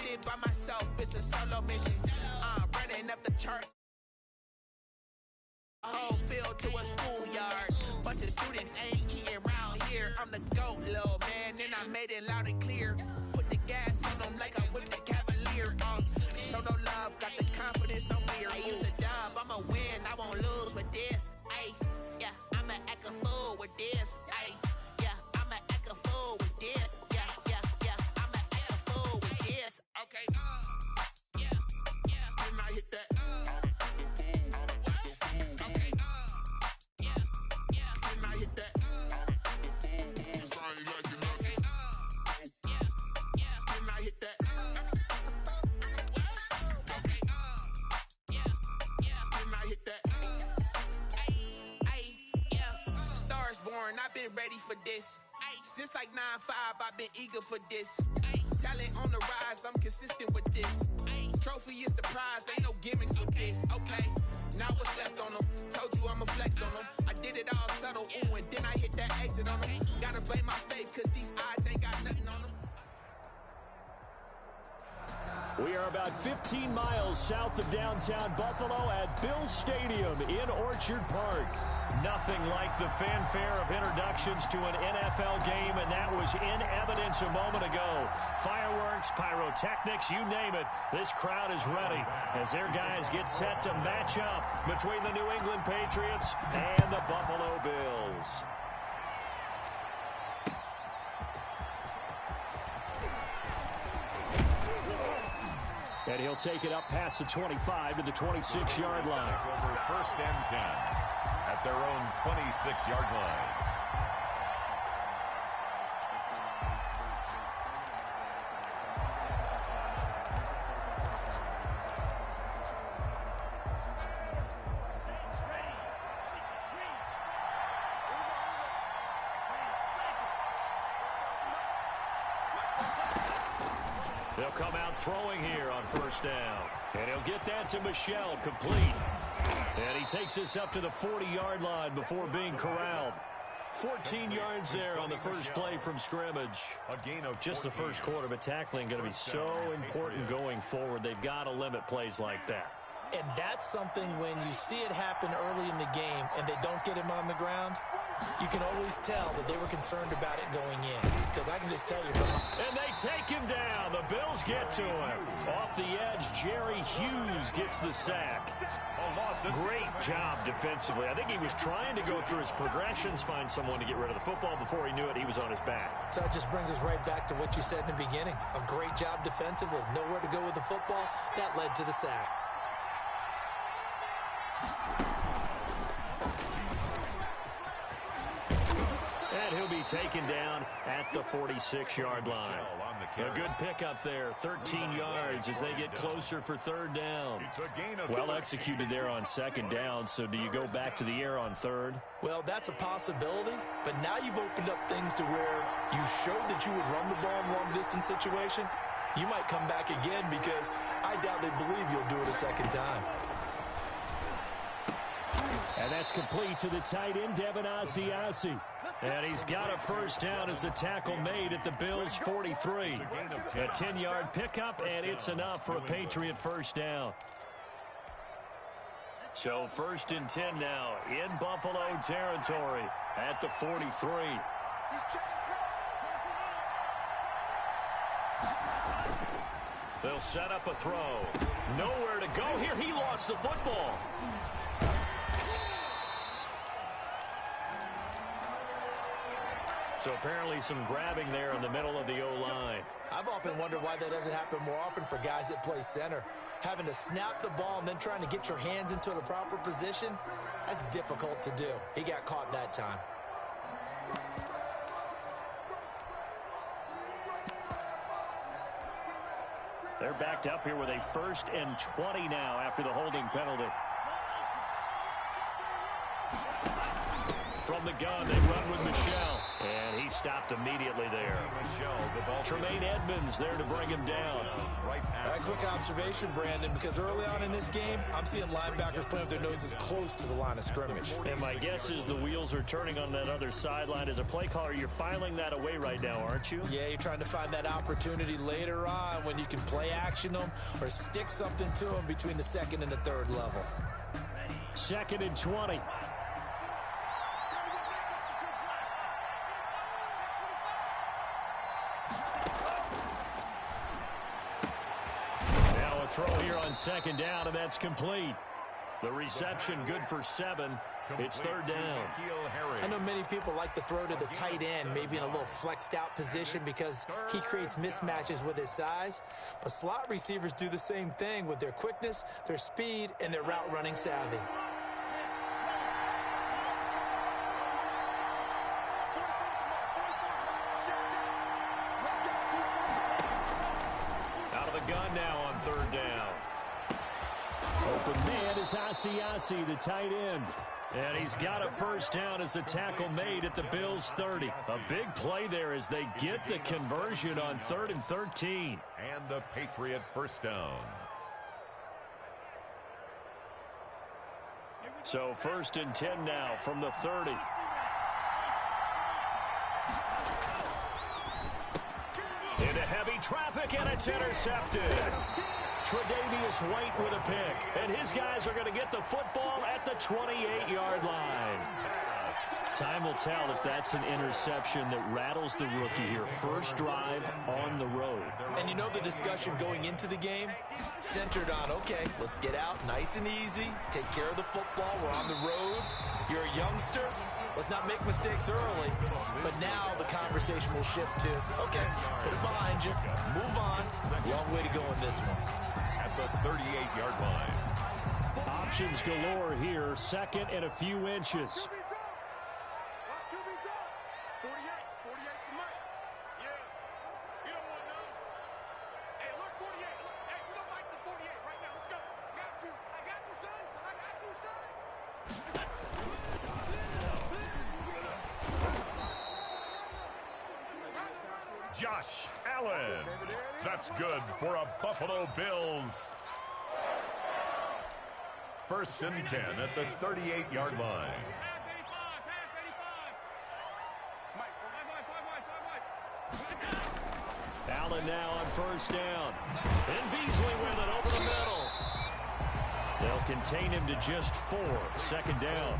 it by myself, it's a solo mission. Running up the chart. A whole field to a schoolyard. Bunch of students ain't eating round here. I'm the GOAT, little man, and I made it loud and clear. Put the gas on them like I'm with the Cavalier. Show no love, got the confidence, no fear. I use a dub, I'ma win, I won't lose with this. Ay, yeah, I'ma act a fool with this. Ay, yeah, I'ma act a fool with this. Yeah, I'ma act a fool with this. Okay, yeah, and I hit that. I've been ready for this. Since like 9-5, I've been eager for this. Talent on the rise, I'm consistent with this. Trophy is the prize, ain't no gimmicks with this. Okay, now what's left on them? Told you I'ma flex on them. I did it all subtle, ooh, and then I hit that exit on them. Gotta blame my faith, cause these eyes ain't got nothing on them. We are about 15 miles south of downtown Buffalo at Bills Stadium in Orchard Park. Nothing like the fanfare of introductions to an NFL game, and that was in evidence a moment ago. Fireworks, pyrotechnics, you name it. This crowd is ready as their guys get set to match up between the New England Patriots and the Buffalo Bills. And he'll take it up past the 25 to the 26-yard line. Over 1st and 10 at their own 26-yard line. They'll come out throwing here on 1st down. And he'll get that to Michel, complete. And he takes this up to the 40-yard line before being corralled. 14 yards there on the first play from scrimmage. A gain of just the first quarter, but tackling going to be so important going forward. They've got to limit plays like that. And that's something when you see it happen early in the game and they don't get him on the ground, you can always tell that they were concerned about it going in. Because I can just tell you. And they take him down. The Bills get to him. Off the edge, Jerry Hughes gets the sack. Great job defensively. I think he was trying to go through his progressions, find someone to get rid of the football. Before he knew it, he was on his back. So that just brings us right back to what you said in the beginning. A great job defensively. Nowhere to go with the football. That led to the sack. And he'll be taken down at the 46-yard line. A good pickup there, 13 yards as they get closer for 3rd down. Well executed there on 2nd down, so do you go back to the air on 3rd? Well, that's a possibility, but now you've opened up things to where you showed that you would run the ball in long-distance situation. You might come back again because I doubt they believe you'll do it a 2nd time. And that's complete to the tight end, Devin Asiasi. And he's got a 1st down as the tackle made at the Bills' 43. A 10-yard pickup, and it's enough for a Patriot 1st down. So 1st and 10 now in Buffalo territory at the 43. They'll set up a throw. Nowhere to go here. He lost the football. So apparently some grabbing there in the middle of the O-line. I've often wondered why that doesn't happen more often for guys that play center. Having to snap the ball and then trying to get your hands into the proper position, that's difficult to do. He got caught that time. They're backed up here with a 1st and 20 now after the holding penalty. From the gun, they run with Michel. And he stopped immediately there. Tremaine Edmonds there to bring him down. A quick observation, Brandon, because early on in this game, I'm seeing linebackers playing with their noses close to the line of scrimmage. And my guess is the wheels are turning on that other sideline. As a play caller, you're filing that away right now, aren't you? Yeah, you're trying to find that opportunity later on when you can play action them or stick something to them between the second and the third level. 2nd and 20. Now a throw here on 2nd down, and that's complete. The reception good for 7. It's 3rd down. I know many people like to throw to the tight end, maybe in a little flexed out position because he creates mismatches with his size. But slot receivers do the same thing with their quickness, their speed, and their route running savvy. Out of the gun now on 3rd down. Open man is Asiasi, the tight end. And he's got a 1st down as a tackle made at the Bills' 30. A big play there as they get the conversion on 3rd and 13. And the Patriot 1st down. So 1st and 10 now from the 30. Into heavy traffic, and it's intercepted. Tre'Davious White with a pick, and his guys are going to get the football at the 28-yard line. Time will tell if that's an interception that rattles the rookie here. First drive on the road. And you know the discussion going into the game centered on, okay, let's get out nice and easy, take care of the football, we're on the road, you're a youngster, let's not make mistakes early. But now the conversation will shift to, okay, put it behind you, move on, long way to go in this one. At the 38-yard line. Options galore here, 2nd and a few inches. Josh Allen. That's good for a Buffalo Bills. 1st and 10 at the 38-yard line. Allen now on 1st down. And Beasley with it over the middle. They'll contain him to just 4. 2nd down.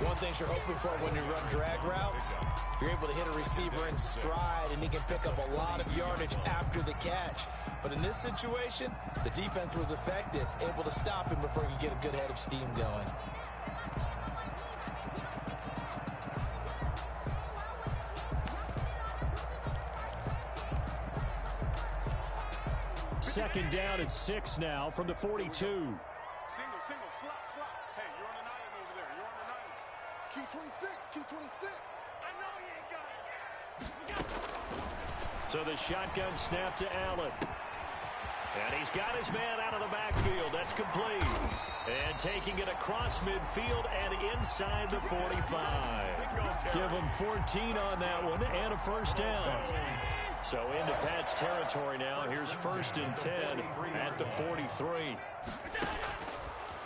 One thing you're hoping for when you run drag routes, you're able to hit a receiver in stride and he can pick up a lot of yardage after the catch. But in this situation, the defense was effective, able to stop him before he could get a good head of steam going. Second down at 6 now from the 42. Single, slot. Hey, you're on an island over there. You're on an island. Key 26, key 26. I know you ain't got it. So the shotgun snap to Allen. And he's got his man out of the backfield. That's complete. And taking it across midfield and inside the 45. Give him 14 on that one and a 1st down. So into Pat's territory now. Here's 1st and 10 at the 43.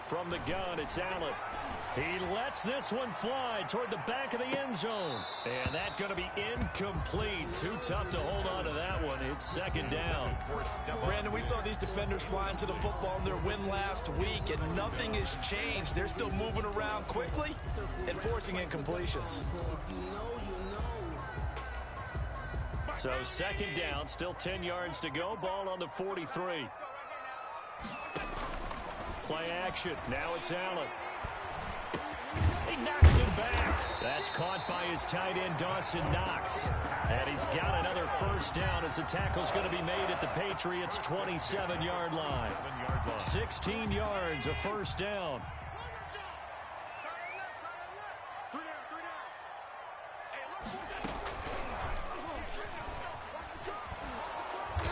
From the gun, it's Allen. He lets this one fly toward the back of the end zone. And that's going to be incomplete. Too tough to hold on to that one. It's 2nd down. Brandon, we saw these defenders flying to the football in their win last week, and nothing has changed. They're still moving around quickly and forcing incompletions. So 2nd down, still 10 yards to go. Ball on the 43. Play action. Now it's Allen. He knocks it back. That's caught by his tight end, Dawson Knox. And he's got another 1st down as the tackle's going to be made at the Patriots' 27-yard line. 16 yards, a 1st down.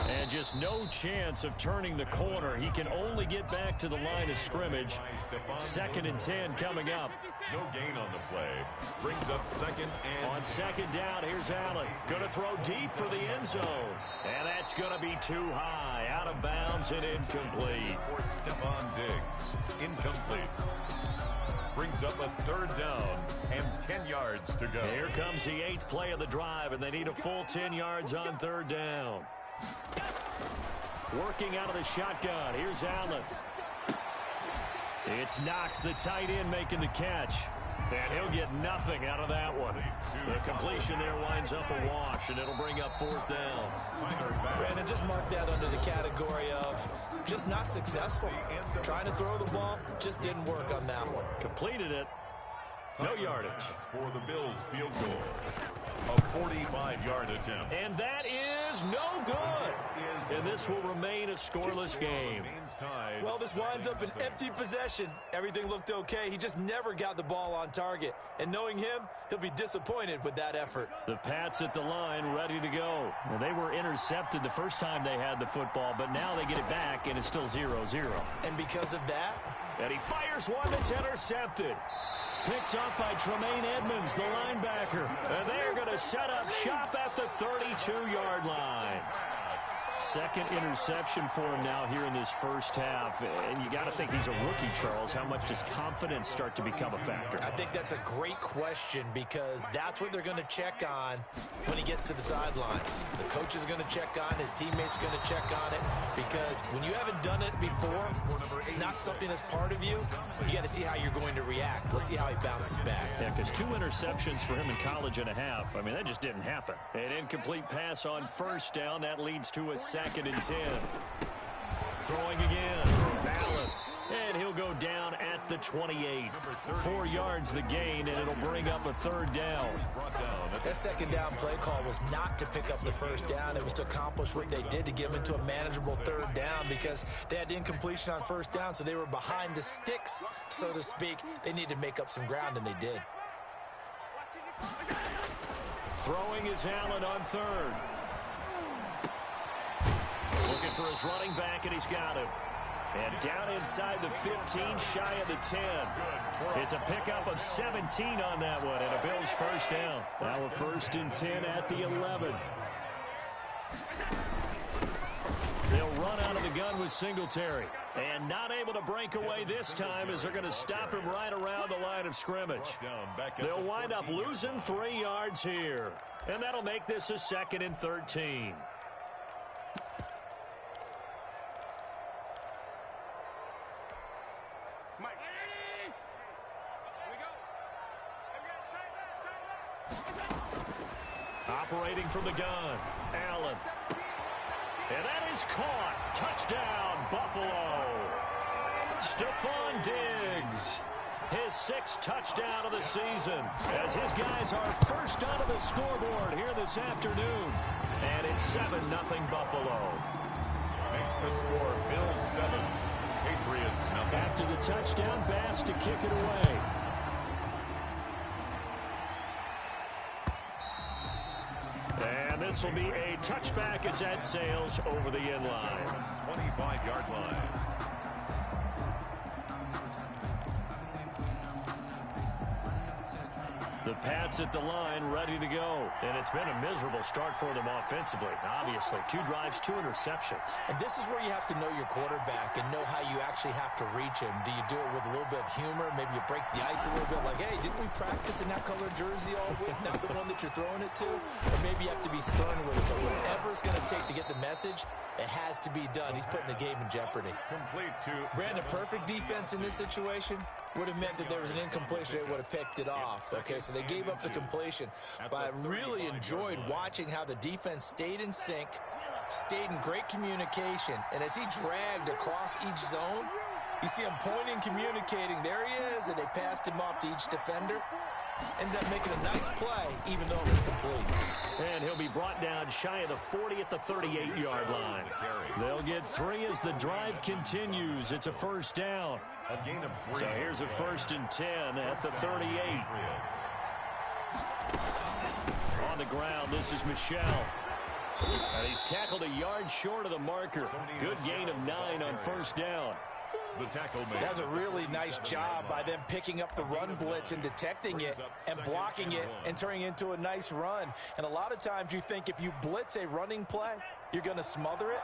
And just no chance of turning the corner. He can only get back to the line of scrimmage. 2nd and 10 coming up. No gain on the play. Brings up second and... On second down, here's Allen. Going to throw deep for the end zone. And that's going to be too high. Out of bounds and incomplete. For Stephon Diggs. Incomplete. Brings up a third down and 10 yards to go. Here comes the 8th play of the drive, and they need a full 10 yards on third down. Working out of the shotgun. Here's Allen. It's Knox, the tight end, making the catch. And he'll get nothing out of that one. The completion there winds up a wash, and it'll bring up fourth down. Brandon, just mark that under the category of just not successful. Trying to throw the ball, just didn't work on that one. Completed it. No yardage. For the Bills field goal. A 45-yard attempt. And that is no good. And this will remain a scoreless game. Well, this winds up an empty possession. Everything looked okay. He just never got the ball on target. And knowing him, he'll be disappointed with that effort. The Pats at the line ready to go. Well, they were intercepted the first time they had the football, but now they get it back, and it's still 0-0. And because of that? And he fires one that's intercepted. Picked up by Tremaine Edmonds, the linebacker. And they're going to set up shop at the 32-yard line. Second interception for him now here in this first half. And you got to think he's a rookie, Charles. How much does confidence start to become a factor? I think that's a great question because that's what they're going to check on when he gets to the sidelines. The coach is going to check on, his teammates are going to check on it because when you haven't done it before, it's not something that's part of you. You got to see how you're going to react. Let's see how he bounces back. Yeah, because 2 interceptions for him in college and a half. I mean, that just didn't happen. An incomplete pass on first down. That leads to a 2nd and 10. Throwing again. Allen. And he'll go down at the 28. 4 yards the gain, and it'll bring up a third down. That second down play call was not to pick up the first down. It was to accomplish what they did to get them into a manageable third down because they had incompletion on first down, so they were behind the sticks, so to speak. They needed to make up some ground, and they did. Throwing is Allen on third. Looking for his running back, and he's got him. And down inside the 15, shy of the 10. It's a pickup of 17 on that one, and a Bills first down. Now a 1st and 10 at the 11. They'll run out of the gun with Singletary. And not able to break away this time as they're going to stop him right around the line of scrimmage. They'll wind up losing 3 yards here. And that'll make this a 2nd and 13. Operating from the gun, Allen. And that is caught. Touchdown, Buffalo. Stephon Diggs. His 6th touchdown of the season as his guys are first onto the scoreboard here this afternoon. And it's 7-0 Buffalo. Makes the score Bills 7, Patriots nothing. After the touchdown, Bass to kick it away. And this will be a touchback as that sails over the end line. 25-yard line. The Pats at the line ready to go. And it's been a miserable start for them offensively. Obviously, 2 drives, 2 interceptions. And this is where you have to know your quarterback and know how you actually have to reach him. Do you do it with a little bit of humor? Maybe you break the ice a little bit like, hey, didn't we practice in that color jersey all week? Not the one that you're throwing it to? Or maybe you have to be stern with it. But whatever it's going to take to get the message, it has to be done. He's putting the game in jeopardy. Complete to Brandon, perfect defense in this situation would have meant that there was an incompletion. They would have picked it off. Okay, so they gave up the completion. But I really enjoyed watching how the defense stayed in sync, stayed in great communication. And as he dragged across each zone, you see him pointing, communicating. There he is, and they passed him off to each defender. Ended up making a nice play, even though it was complete. And he'll be brought down shy of the 40 at the 38-yard line. They'll get 3 as the drive continues. It's a first down. a gain of 3. So here's a 1st and 10 at the 38. On the ground, this is Michel. And he's tackled a yard short of the marker. Good gain of 9 on first down. The tackle made. That's a really nice job by them picking up the run blitz and detecting it and blocking it and turning it into a nice run. And a lot of times you think if you blitz a running play, you're going to smother it.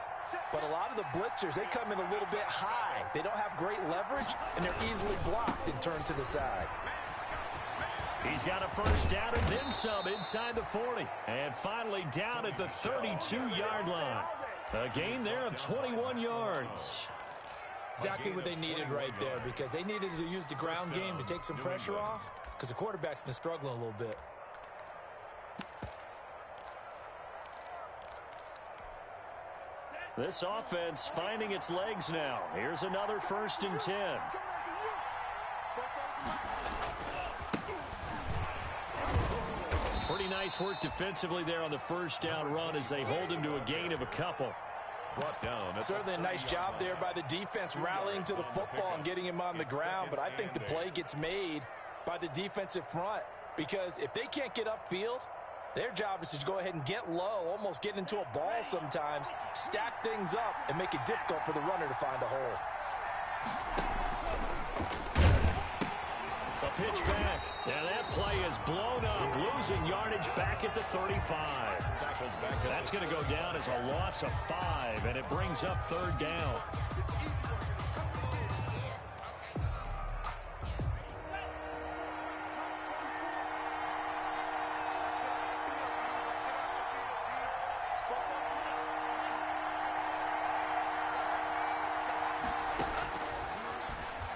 But a lot of the blitzers, they come in a little bit high. They don't have great leverage, and they're easily blocked and turned to the side. He's got a first down and then some inside the 40. And finally down at the 32-yard line. A gain there of 21 yards. Exactly what they needed right there, because they needed to use the ground game to take some pressure off, because the quarterback's been struggling a little bit. This offense finding its legs now. Here's another 1st and 10. Pretty nice work defensively there on the first down run as they hold him to a gain of a couple. Brought down. Certainly a nice job there by the defense rallying to the football and getting him on the ground, but I think the play gets made by the defensive front, because if they can't get upfield, their job is to go ahead and get low, almost get into a ball sometimes, stack things up, and make it difficult for the runner to find a hole. A pitch back. And that play is blown up, losing yardage back at the 35. That's going to go down as a loss of 5, and it brings up 3rd down.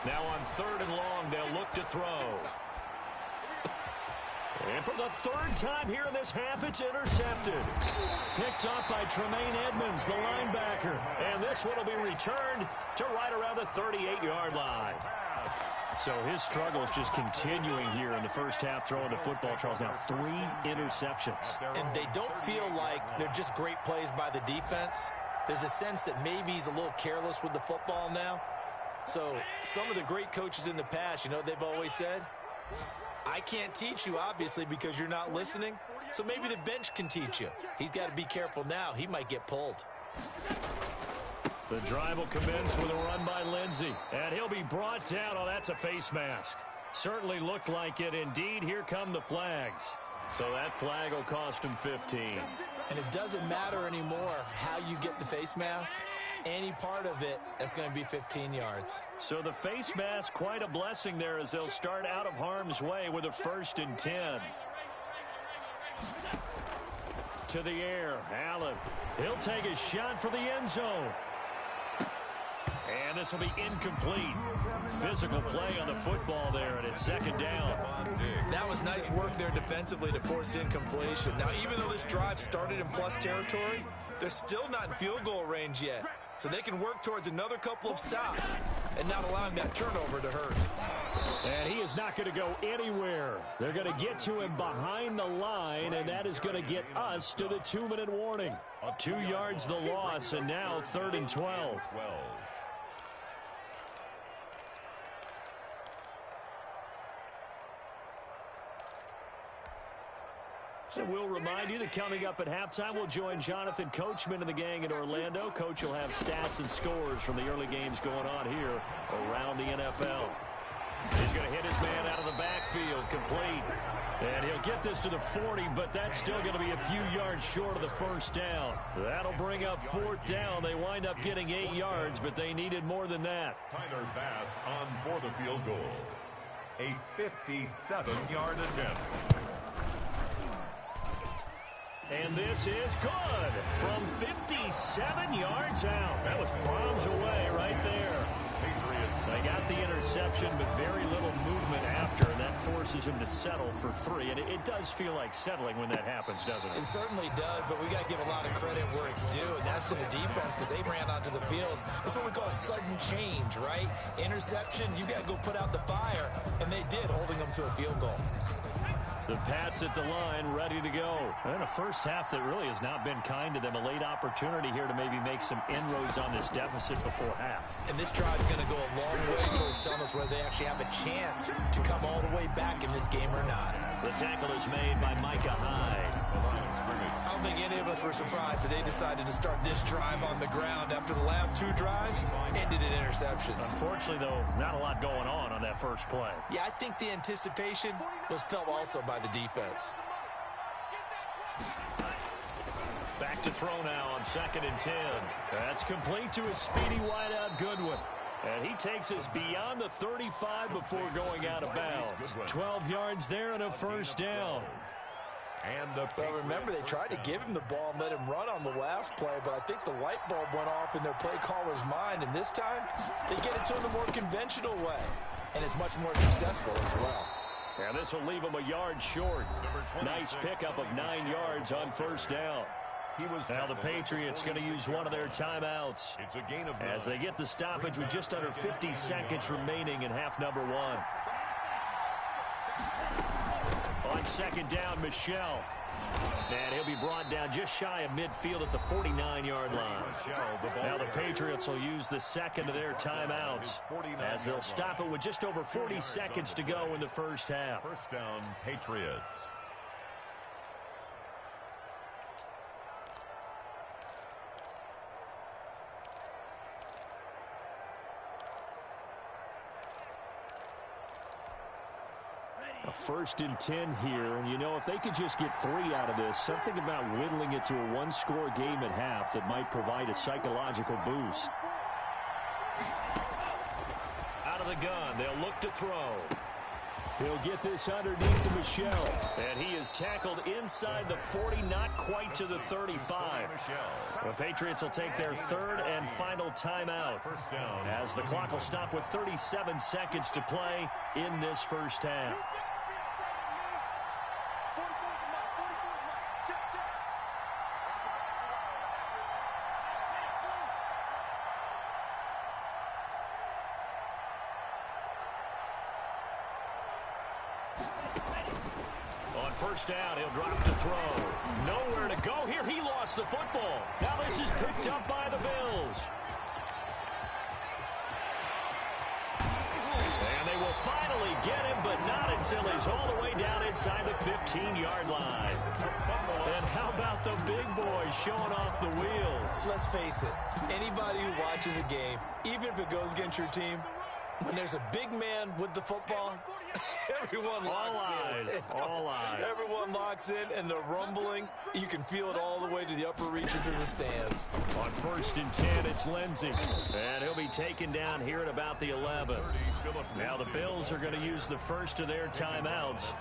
Now on 3rd and long, they'll look to throw. And for the 3rd time here in this half, it's intercepted. Picked up by Tremaine Edmonds, the linebacker. And this one will be returned to right around the 38-yard line. So his struggles just continuing here in the first half throwing the football, Charles. Now 3 interceptions. And they don't feel like they're just great plays by the defense. There's a sense that maybe he's a little careless with the football now. So some of the great coaches in the past, you know, they've always said, I can't teach you, obviously, because you're not listening. So maybe the bench can teach you. He's got to be careful now. He might get pulled. The drive will commence with a run by Lindsey. And he'll be brought down. Oh, that's a face mask. Certainly looked like it. Indeed, here come the flags. So that flag will cost him 15. And it doesn't matter anymore how you get the face mask. Any part of it, that's going to be 15 yards. So the face mask, quite a blessing there as they'll start out of harm's way with a 1st and 10. To the air, Allen. He'll take a shot for the end zone. And this will be incomplete. Physical play on the football there, and it's 2nd down. That was nice work there defensively to force incompletion. Now, even though this drive started in plus territory, they're still not in field goal range yet. So they can work towards another couple of stops and not allowing that turnover to hurt. And he is not going to go anywhere. They're going to get to him behind the line, and that is going to get us to the 2-minute warning. 2 yards the loss, and now 3rd and 12. So we'll remind you that coming up at halftime, we'll join Jonathan Coachman and the gang in Orlando. Coach will have stats and scores from the early games going on here around the NFL. He's going to hit his man out of the backfield, complete. And he'll get this to the 40, but that's still going to be a few yards short of the 1st down. That'll bring up 4th down. They wind up getting 8 yards, but they needed more than that. Tyler Bass on for the field goal. A 57-yard attempt. And this is good from 57 yards out. That was bombs away right there. Patriots. They got the interception, but very little movement after, and that forces him to settle for 3. And it does feel like settling when that happens, doesn't it? It certainly does, but we got to give a lot of credit where it's due, and that's to the defense because they ran onto the field. That's what we call sudden change, right? Interception, you got to go put out the fire, and they did, holding them to a field goal. The Pats at the line, ready to go. And a first half that really has not been kind to them. A late opportunity here to maybe make some inroads on this deficit before half. And this drive's going to go a long way towards telling us whether they actually have a chance to come all the way back in this game or not. The tackle is made by Micah Hyde. The line of scrimmage. How don't think any of us were surprised that they decided to start this drive on the ground after the last 2 drives ended in interceptions. Unfortunately, though, not a lot going on that first play. Yeah, I think the anticipation was felt also by the defense. Back to throw now on 2nd and 10. That's complete to his speedy wideout Goodwin. And he takes us beyond the 35 before going out of bounds. 12 yards there and a first down. Well, remember, they tried to give him the ball and let him run on the last play, but I think the light bulb went off in their play caller's mind, and this time they get it to him the more conventional way, and it's much more successful as well. And this will leave him a yard short. Nice pickup of 9 yards on first down. Now the Patriots going to use one of their timeouts It's a gain of 9. as they get the stoppage with just under 50 seconds remaining in half number 1. On 2nd down, Michel. And he'll be brought down just shy of midfield at the 49-yard line. Now the Patriots will use the second of their timeouts as they'll stop it with just over 40 seconds to go in the first half. First down, Patriots. A 1st and 10 here, and you know, if they could just get 3 out of this, something about whittling it to a 1-score game at half that might provide a psychological boost. Out of the gun, they'll look to throw. He'll get this underneath to Michel, and he is tackled inside the 40, not quite to the 35. The Patriots will take their 3rd and final timeout as the clock will stop with 37 seconds to play in this first half. On first down, he'll drop to throw. Nowhere to go here. He lost the football. Now this is picked up by the Bills. And they will finally get him, but not until he's all the way down inside the 15-yard line. And how about the big boys showing off the wheels? Let's face it, anybody who watches a game, even if it goes against your team, when there's a big man with the football, everyone locks in. All eyes. Everyone locks in, and the rumbling, you can feel it all the way to the upper reaches of the stands. On 1st and 10, it's Lindsey. And he'll be taken down here at about the 11. Now the Bills are going to use the first of their timeouts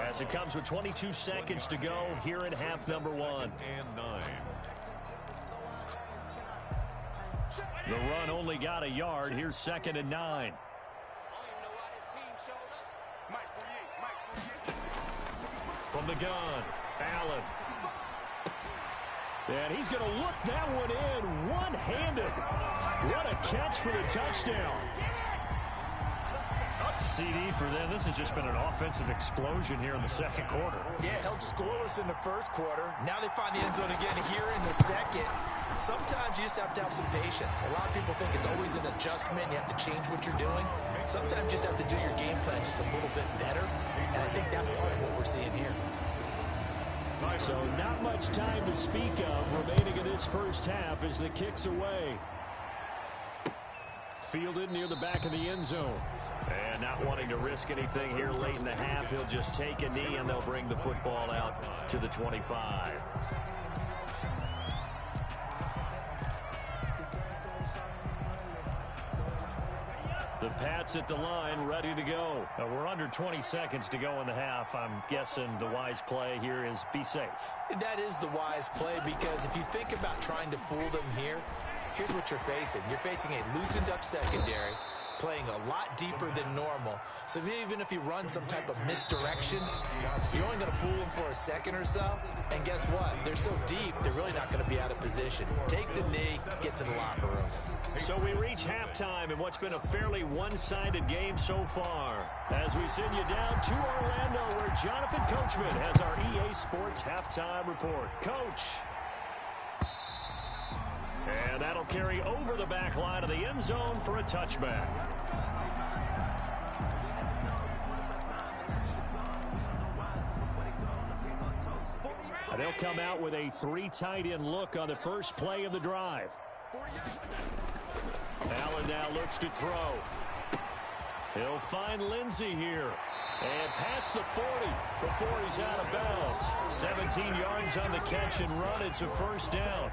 as it comes with 22 seconds to go here in half number 1. The run only got a yard. Here's 2nd and 9. From the gun, Allen. And he's going to look that one in one-handed. What a catch for the touchdown. CD for them. This has just been an offensive explosion here in the second quarter. Yeah, held scoreless in the first quarter. Now they find the end zone again here in the second. Sometimes you just have to have some patience. A lot of people think it's always an adjustment. You have to change what you're doing. Sometimes you just have to do your game plan just a little bit better. And I think that's part of what we're seeing here. So not much time to speak of remaining in this first half as the kick's away. Fielded near the back of the end zone. And not wanting to risk anything here late in the half, he'll just take a knee and they'll bring the football out to the 25. The Pats at the line, ready to go. We're under 20 seconds to go in the half. I'm guessing the wise play here is be safe. That is the wise play, because if you think about trying to fool them here, here's what you're facing. You're facing a loosened up secondary, playing a lot deeper than normal. So even if you run some type of misdirection, you're only going to fool them for a second or so. And guess what? They're so deep, they're really not going to be out of position. Take the knee, get to the locker room. So we reach halftime in what's been a fairly one-sided game so far. As we send you down to Orlando, where Jonathan Coachman has our EA Sports halftime report. Coach. And that'll carry over the back line of the end zone for a touchback. They'll come out with a 3 tight end look on the first play of the drive. Allen now looks to throw. He'll find Lindsey here. And past the 40 before he's out of bounds. 17 yards on the catch and run. It's a first down.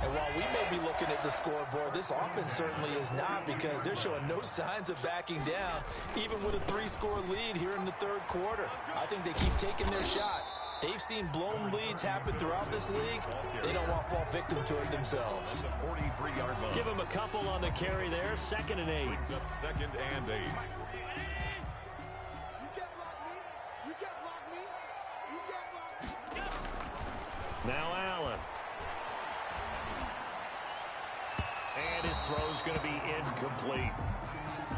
And while we may be looking at the scoreboard, this offense certainly is not, because they're showing no signs of backing down, even with a 3-score lead here in the third quarter. I think they keep taking their shots. They've seen blown leads happen throughout this league. They don't want to fall victim to it themselves. Give him a couple on the carry there. 2nd and 8. Brings up 2nd and 8. Now Allen. And his throw's going to be incomplete.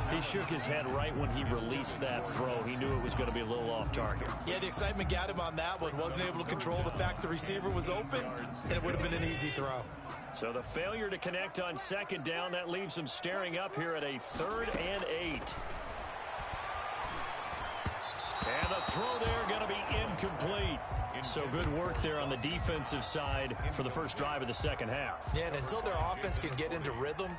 He shook his head right when he released that throw. He knew it was going to be a little off target. Yeah, the excitement got him on that one. Wasn't able to control the fact the receiver was open, and it would have been an easy throw. So the failure to connect on 2nd down, that leaves him staring up here at a 3rd and 8. And the throw there going to be incomplete. So good work there on the defensive side for the first drive of the second half. Yeah, and until their offense can get into rhythm,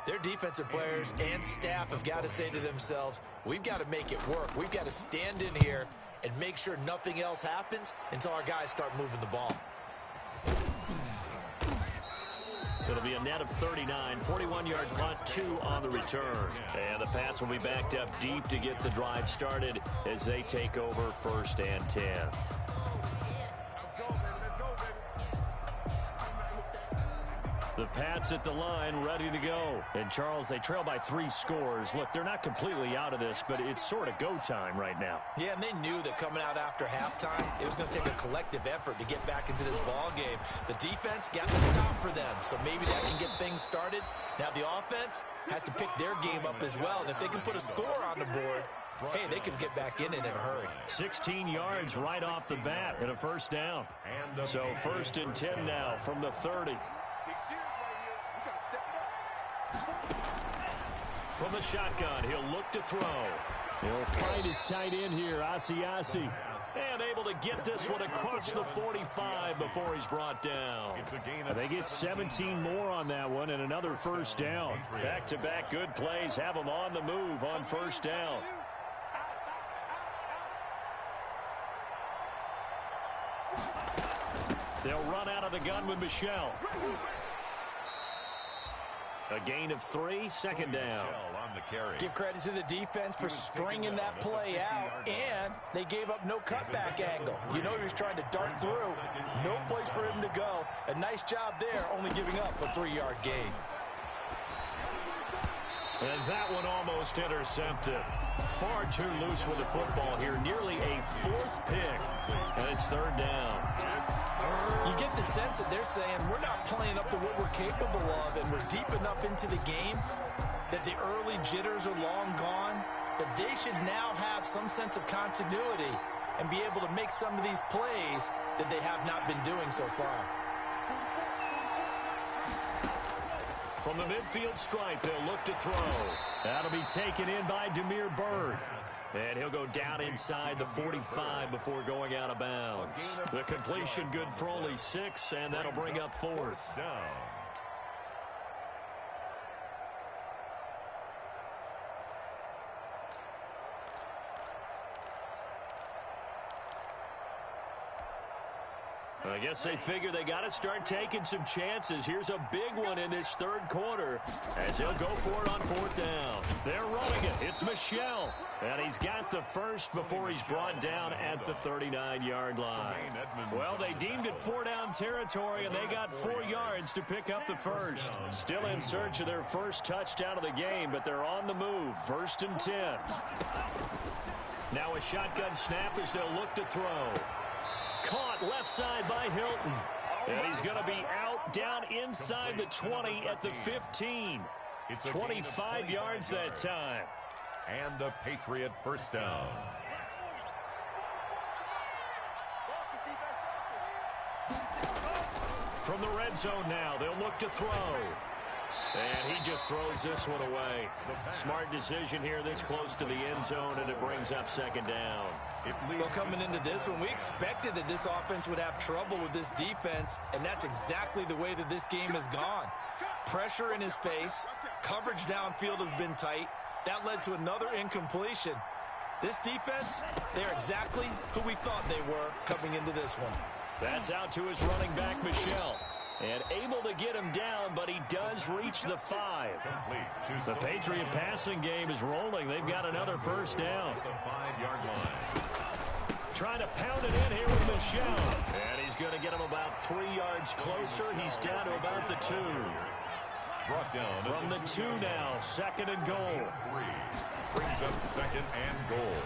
their defensive players and staff have got to say to themselves, we've got to make it work. We've got to stand in here and make sure nothing else happens until our guys start moving the ball. It'll be a net of 39, 41-yard punt, 2 on the return. And the Pats will be backed up deep to get the drive started as they take over 1st and 10. The Pats at the line, ready to go. And, Charles, they trail by 3 scores. Look, they're not completely out of this, but it's sort of go time right now. Yeah, and they knew that coming out after halftime, it was going to take a collective effort to get back into this ball game. The defense got the stop for them, so maybe that can get things started. Now the offense has to pick their game up as well, and if they can put a score on the board, hey, they can get back in it in a hurry. 16 yards right off the bat and a first down. So 1st and 10 now from the 30. From the shotgun, he'll look to throw. He'll find his tight end here, Asiasi. And able to get this one across the 45 before he's brought down. They get 17 more on that one and another first down. Back-to-back good plays have them on the move on first down. They'll run out of the gun with Michel. A gain of 3, 2nd down. Give credit to the defense for stringing that play out, and they gave up no cutback angle. You know he was trying to dart through. No place for him to go. A nice job there, only giving up a 3-yard gain. And that one almost intercepted. Far too loose with the football here. Nearly a 4th pick. And it's 3rd down. You get the sense that they're saying we're not playing up to what we're capable of, and we're deep enough into the game that the early jitters are long gone, that they should now have some sense of continuity and be able to make some of these plays that they have not been doing so far. From the midfield stripe, they'll look to throw. That'll be taken in by Damiere Byrd. And he'll go down inside the 45 before going out of bounds. The completion good for only 6, and that'll bring up 4th down. I guess they figure they got to start taking some chances. Here's a big one in this 3rd quarter as he'll go for it on 4th down. They're running it. It's Michel. And he's got the first before he's brought down at the 39-yard line. Well, they deemed it 4-down territory, and they got 4 yards to pick up the first. Still in search of their first touchdown of the game, but they're on the move. 1st and 10. Now a shotgun snap as they'll look to throw. Caught left side by Hilton. And he's going to be out down inside the 20 at the 15. 25 yards that time. And a Patriot first down. From the red zone now, they'll look to throw. And he just throws this one away. Smart decision here this close to the end zone, and it brings up second down. Well, coming into this one, we expected that this offense would have trouble with this defense, and that's exactly the way that this game has gone. Pressure in his face. Coverage downfield has been tight. That led to another incompletion. This defense, they're exactly who we thought they were coming into this one. That's out to his running back, Michel. And able to get him down, but he does reach the 5. The Patriot passing game is rolling. They've got another first down. The 5-yard line. Trying to pound it in here with Michel. And he's going to get him about 3 yards closer. He's down to about the 2. Brought down from the 2 now, second and goal. 3. Brings up second and goal.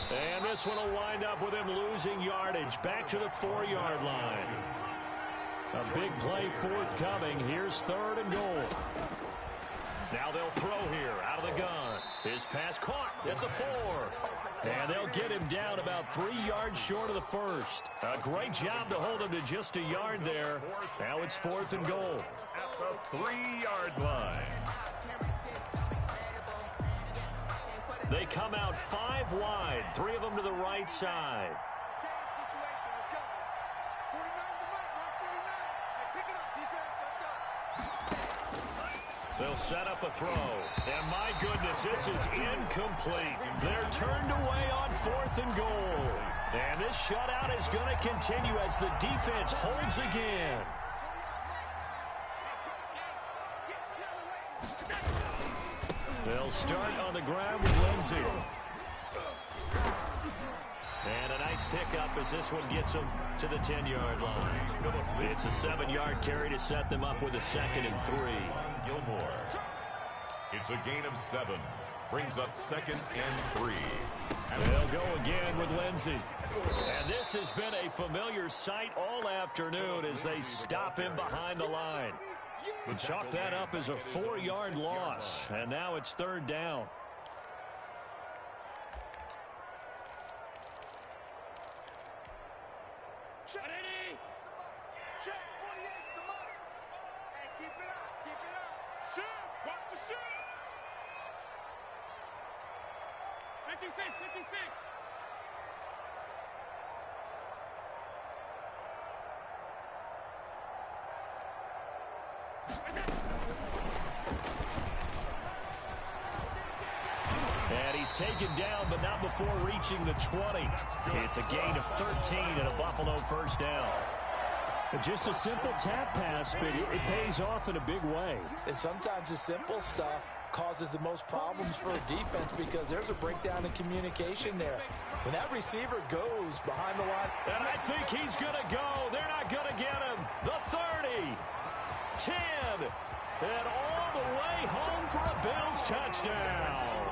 And this one will wind up with him losing yardage. Back to the 4-yard line. A big play forthcoming. Here's third and goal. Now they'll throw here out of the gun. His pass caught at the 4. And they'll get him down about 3 yards short of the first. A great job to hold him to just a yard there. Now it's fourth and goal. At the 3-yard line. They come out 5 wide. 3 of them to the right side. They'll set up a throw. And my goodness, this is incomplete. They're turned away on fourth and goal. And this shutout is going to continue as the defense holds again. They'll start on the ground with Lindsey. And a nice pickup as this one gets them to the 10-yard line. It's a 7-yard carry to set them up with a second and 3. Gilmore. It's a gain of 7. Brings up second and 3. They'll go again with Lindsey. And this has been a familiar sight all afternoon as they stop him behind the line. But chalk that up as a 4-yard loss. And now it's third down. Check. Check. 48. Come on. Hey, keep it up. Keep it up. Shoot. Watch the shoot. 56. 56. And he's taken down, but not before reaching the 20. It's a gain of 13 and a Buffalo first down. Just a simple tap pass, but it pays off in a big way. And sometimes the simple stuff causes the most problems for a defense because there's a breakdown in communication there. When that receiver goes behind the line. And I think he's going to go. They're not going to get him. The 30, 10, and all the way home for a Bills touchdown.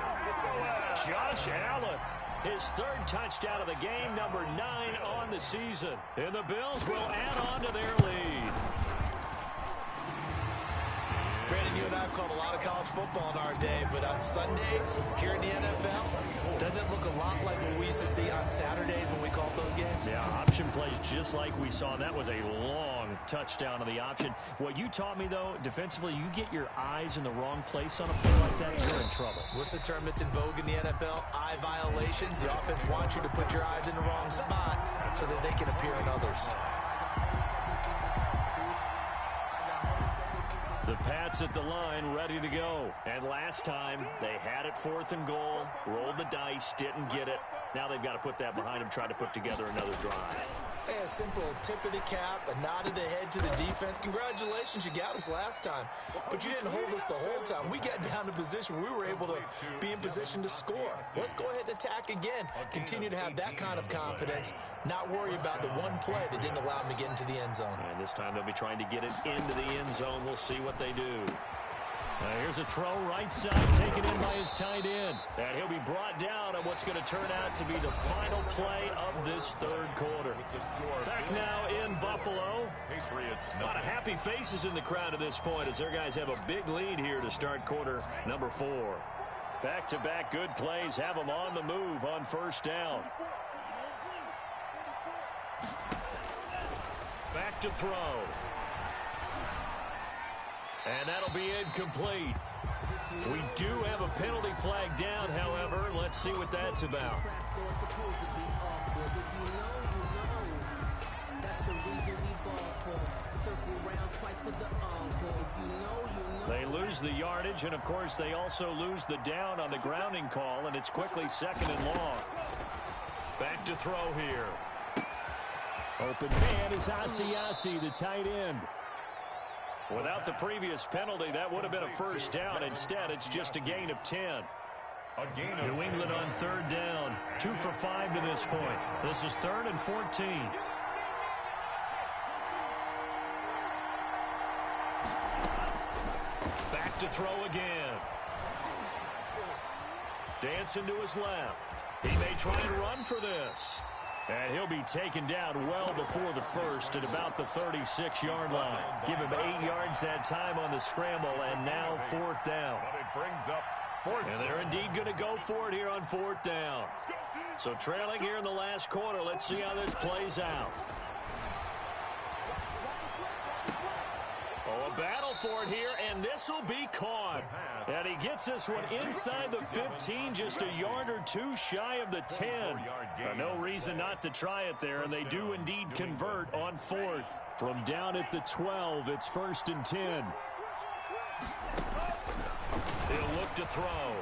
Josh Allen, his third touchdown of the game, number 9 on the season. And the Bills will add on to their lead. Brandon, you and I have called a lot of college football in our day, but on Sundays here in the NFL, doesn't it look a lot like what we used to see on Saturdays when we called those games? Yeah, option plays just like we saw. That was a long touchdown of the option. What you taught me, though, defensively, you get your eyes in the wrong place on a play like that, you're in trouble. What's the term that's in vogue in the NFL? Eye violations. The offense wants you to put your eyes in the wrong spot so that they can appear in others. The Pats at the line, ready to go. And last time, they had it fourth and goal, rolled the dice, didn't get it. Now they've got to put that behind them, try to put together another drive. Hey, a simple tip of the cap, a nod of the head to the defense. Congratulations, you got us last time. But you didn't hold us the whole time. We got down to position. We were able to be in position to score. Let's go ahead and attack again. Continue to have that kind of confidence. Not worry about the one play that didn't allow them to get into the end zone. And this time they'll be trying to get it into the end zone. We'll see what they do. Here's a throw right side, taken in by his tight end. And he'll be brought down on what's going to turn out to be the final play of this third quarter. Back now in Buffalo. A lot of happy faces in the crowd at this point as their guys have a big lead here to start quarter number 4. Back-to-back good plays have them on the move on first down. Back to throw. And that'll be incomplete. We do have a penalty flag down, however. Let's see what that's about. They lose the yardage, and of course they also lose the down on the grounding call, and it's quickly 2nd and long. Back to throw here. Open man is Asiasi, the tight end. Without the previous penalty, that would have been a first down. Instead, it's just a gain of 10. New England on 3rd down. 2 for 5 to this point. This is 3rd and 14. Back to throw again. Dancing to his left. He may try and run for this. And he'll be taken down well before the first at about the 36-yard line. Give him 8 yards that time on the scramble, and now 4th down. But it brings up 4th. And they're indeed going to go for it here on 4th down. So trailing here in the last quarter. Let's see how this plays out. Oh, a battle for it here, and this will be caught. And he gets this one inside the 15, just a yard or two shy of the 10. No reason not to try it there, and they do indeed convert on 4th. From down at the 12, it's 1st and 10. He'll look to throw.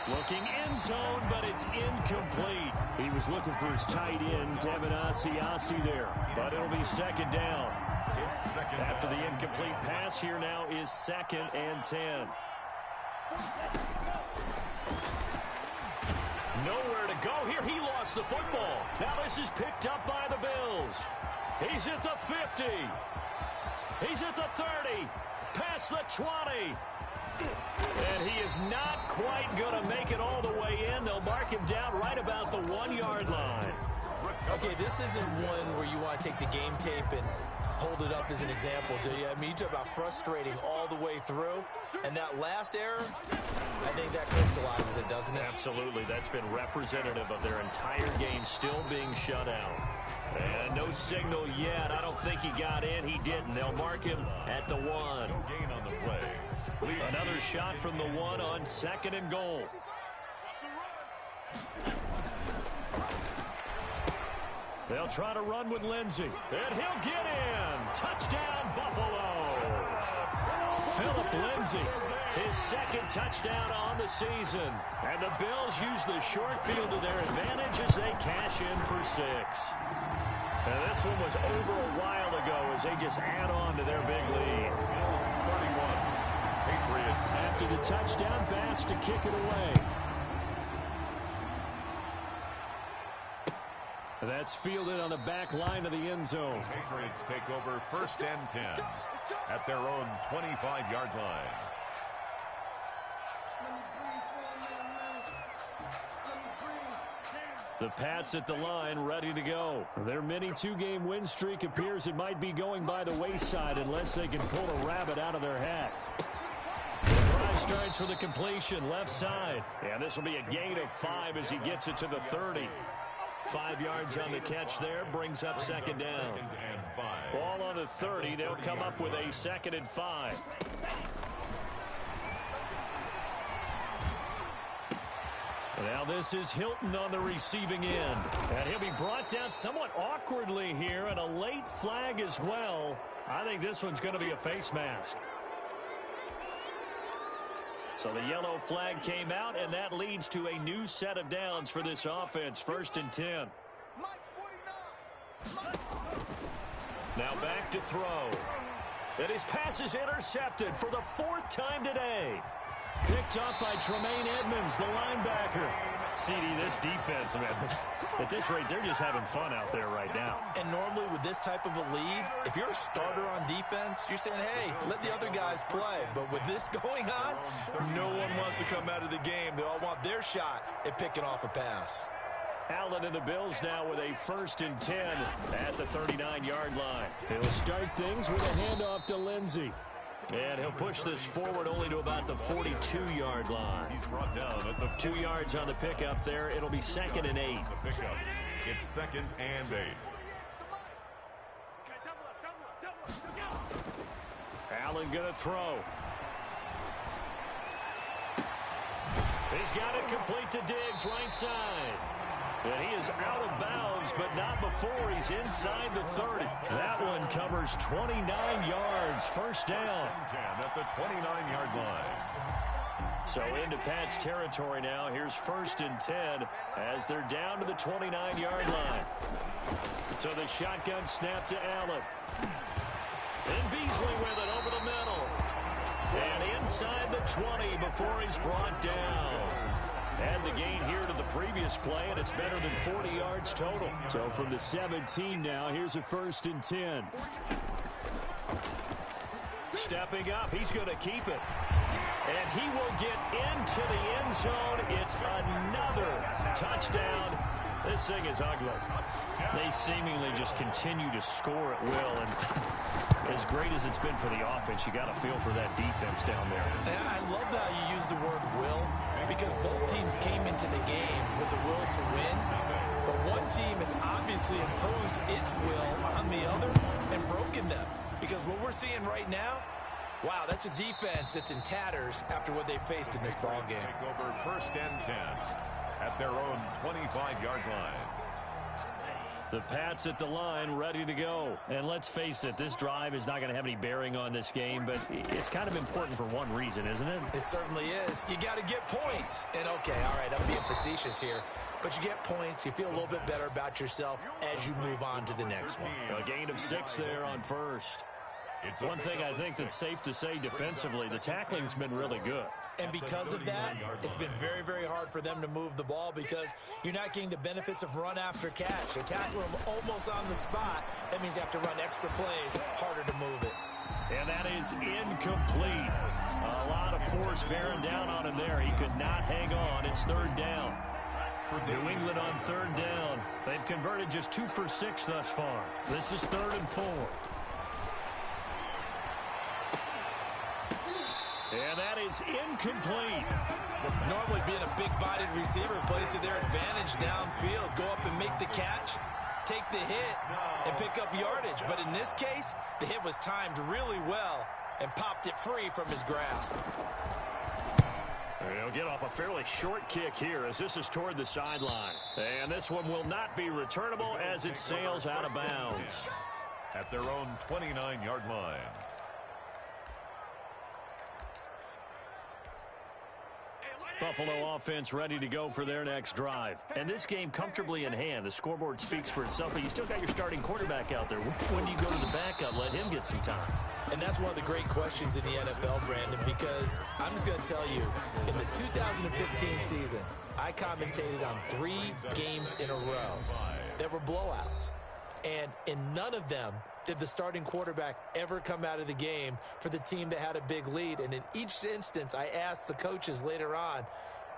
Looking end zone, but it's incomplete. He was looking for his tight end, Devin Asiasi there. But it'll be 2nd down. After the incomplete pass, here now is 2nd and 10. Nowhere to go here. He lost the football. Now this is picked up by the Bills. He's at the 50. He's at the 30. Past the 20. And he is not quite going to make it all the way in. They'll mark him down right about the 1-yard line. Okay, this isn't one where you want to take the game tape and hold it up as an example, do you? I mean, you talk about frustrating all the way through. And that last error, I think that crystallizes it, doesn't it? Absolutely. That's been representative of their entire game still being shut out. And no signal yet. I don't think he got in. He didn't. They'll mark him at the 1. No gain on the play. Another shot from the 1 on 2nd and goal. They'll try to run with Lindsey. And he'll get in. Touchdown, Buffalo. Philip Lindsey, his 2nd touchdown on the season. And the Bills use the short field to their advantage as they cash in for 6. And this one was over a while ago as they just add on to their big lead. Bills 31. Patriots. After the touchdown pass to kick it away. That's fielded on the back line of the end zone. The Patriots take over 1st and 10 at their own 25-yard line. The Pats at the line, ready to go. Their mini 2-game win streak appears it might be going by the wayside unless they can pull a rabbit out of their hat. The drive starts with a completion, left side. And this will be a gain of 5 as he gets it to the 30. 5 yards on the catch there, brings up 2nd down. Ball on the 30, they'll come up with a 2nd and 5. Now this is Hilton on the receiving end. And he'll be brought down somewhat awkwardly here, and a late flag as well. I think this one's going to be a face mask. So the yellow flag came out, and that leads to a new set of downs for this offense. 1st and 10. Now back to throw. And his pass is intercepted for the 4th time today. Picked up by Tremaine Edmonds, the linebacker. CD, this defense, man, at this rate, they're just having fun out there right now. And normally with this type of a lead, if you're a starter on defense, you're saying, hey, let the other guys play. But with this going on, no one wants to come out of the game. They all want their shot at picking off a pass. Allen and the Bills now with a 1st and 10 at the 39-yard line. He'll start things with a handoff to Lindsey. And he'll push this forward only to about the 42-yard line. He's brought down at the 2 yards on the pickup there. It'll be 2nd and 8. The pickup. It's 2nd and 8. Allen going to throw. He's got it complete to Diggs, right side. And he is out of bounds, but not before he's inside the 30. That one covers 29 yards. First down. 10 at the 29-yard line. So into Pat's territory now. Here's 1st and 10 as they're down to the 29-yard line. So the shotgun snap to Allen. And Beasley with it over the middle. And inside the 20 before he's brought down. Add the gain here to the previous play, and it's better than 40 yards total. So from the 17 now, here's a 1st and 10. Stepping up, he's going to keep it. And he will get into the end zone. It's another touchdown. This thing is ugly. They seemingly just continue to score at will. And as great as it's been for the offense, you got to feel for that defense down there. And I love how you use the word will, because both teams came into the game with the will to win. But one team has obviously imposed its will on the other and broken them. Because what we're seeing right now, wow, that's a defense that's in tatters after what they faced in this ballgame. Take over 1st and 10 at their own 25-yard line. The Pats at the line, ready to go. And let's face it, this drive is not going to have any bearing on this game, but it's kind of important for one reason, isn't it? It certainly is. You got to get points. And, okay, all right, I'm being facetious here. But you get points, you feel a little bit better about yourself as you move on to the next one. A gain of 6 there on 1st. One thing I think that's safe to say defensively, the tackling's been really good. And because of that, it's been very, very hard for them to move the ball because you're not getting the benefits of run after catch. They tackle them almost on the spot. That means you have to run extra plays, harder to move it. And that is incomplete. A lot of force bearing down on him there. He could not hang on. It's 3rd down. For New England on 3rd down. They've converted just 2 for 6 thus far. This is 3rd and 4. And that is incomplete. Normally being a big-bodied receiver plays to their advantage downfield. Go up and make the catch, take the hit, and pick up yardage. But in this case, the hit was timed really well and popped it free from his grasp. He'll get off a fairly short kick here as this is toward the sideline. And this one will not be returnable as it sails out of bounds. At their own 29-yard line. Buffalo offense ready to go for their next drive. And this game comfortably in hand. The scoreboard speaks for itself, but you still got your starting quarterback out there. When do you go to the backup? Let him get some time. And that's one of the great questions in the NFL, Brandon, because I'm just going to tell you, in the 2015 season, I commentated on 3 games in a row that were blowouts. And in none of them did the starting quarterback ever come out of the game for the team that had a big lead. And in each instance, I asked the coaches later on,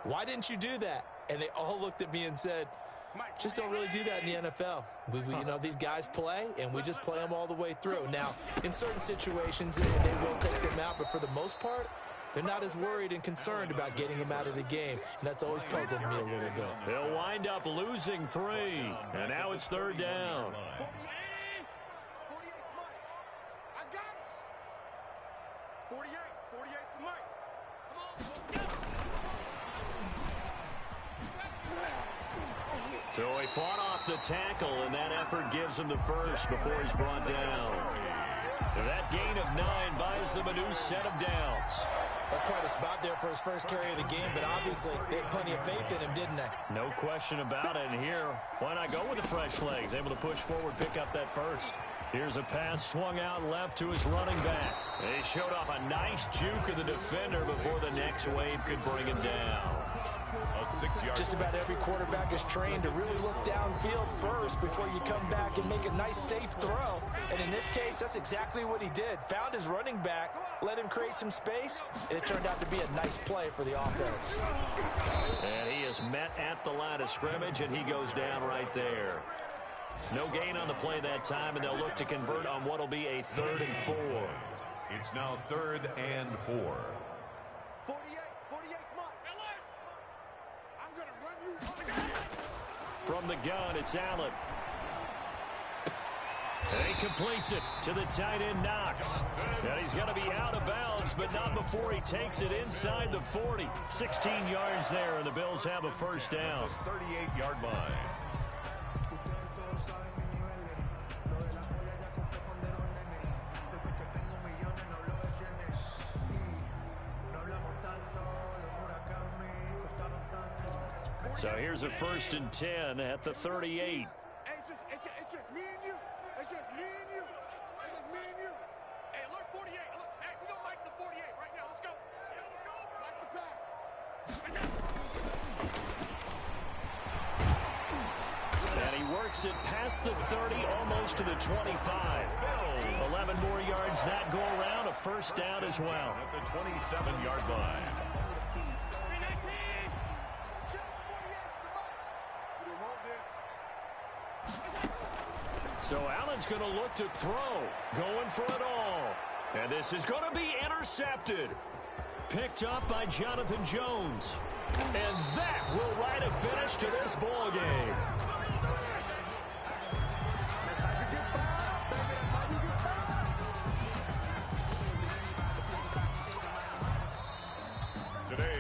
why didn't you do that? And they all looked at me and said, just don't really do that in the NFL. You know, these guys play, and we just play them all the way through. Now, in certain situations, they will take them out, but for the most part, they're not as worried and concerned about getting him out of the game, and that's always puzzled me a little bit. They'll wind up losing 3, and now it's 3rd down. So he fought off the tackle, and that effort gives him the first before he's brought down. That gain of 9 buys them a new set of downs. That's quite a spot there for his first carry of the game, but obviously they had plenty of faith in him, didn't they? No question about it. And here, why not go with the fresh legs? Able to push forward, pick up that first. Here's a pass swung out left to his running back. He showed off a nice juke of the defender before the next wave could bring him down. Just about every quarterback is trained to really look downfield first before you come back and make a nice, safe throw. And in this case, that's exactly what he did. Found his running back, let him create some space, and it turned out to be a nice play for the offense. And he is met at the line of scrimmage, and he goes down right there. No gain on the play that time, and they'll look to convert on what will be a 3rd and 4. It's now 3rd and 4. From the gun, it's Allen. And he completes it to the tight end, Knox. And he's going to be out of bounds, but not before he takes it inside the 40. 16 yards there, and the Bills have a first down. 38-yard line. So here's a 1st and 10 at the 38. It's just me and you. It's just me and you. It's just me and you. Hey, alert 48. Alert. Hey, we're going to mic the 48 right now. Let's go. Yeah, let's go. Watch the pass. And he works it past the 30, almost to the 25. 11 more yards that go around, a first down as well. At the 27-yard line. So Allen's going to look to throw, going for it all. And this is going to be intercepted. Picked up by Jonathan Jones. And that will write a finish to this ball game.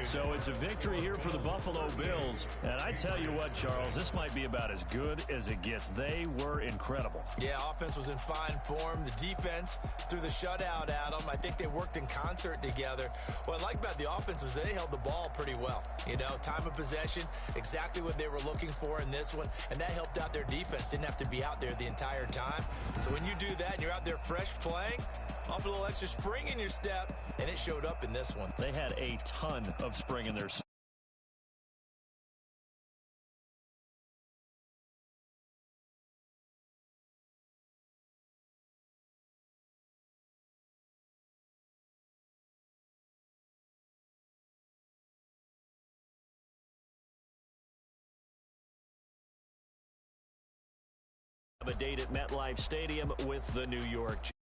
So it's a victory here for the Buffalo Bills. And I tell you what, Charles, this might be about as good as it gets. They were incredible. Yeah, offense was in fine form. The defense threw the shutout at them. I think they worked in concert together. What I like about the offense was they held the ball pretty well. You know, time of possession, exactly what they were looking for in this one. And that helped out their defense. Didn't have to be out there the entire time. So when you do that and you're out there fresh playing, off a little extra spring in your step, and it showed up in this one. They had a ton of spring in their step. A date at MetLife Stadium with the New York Jets.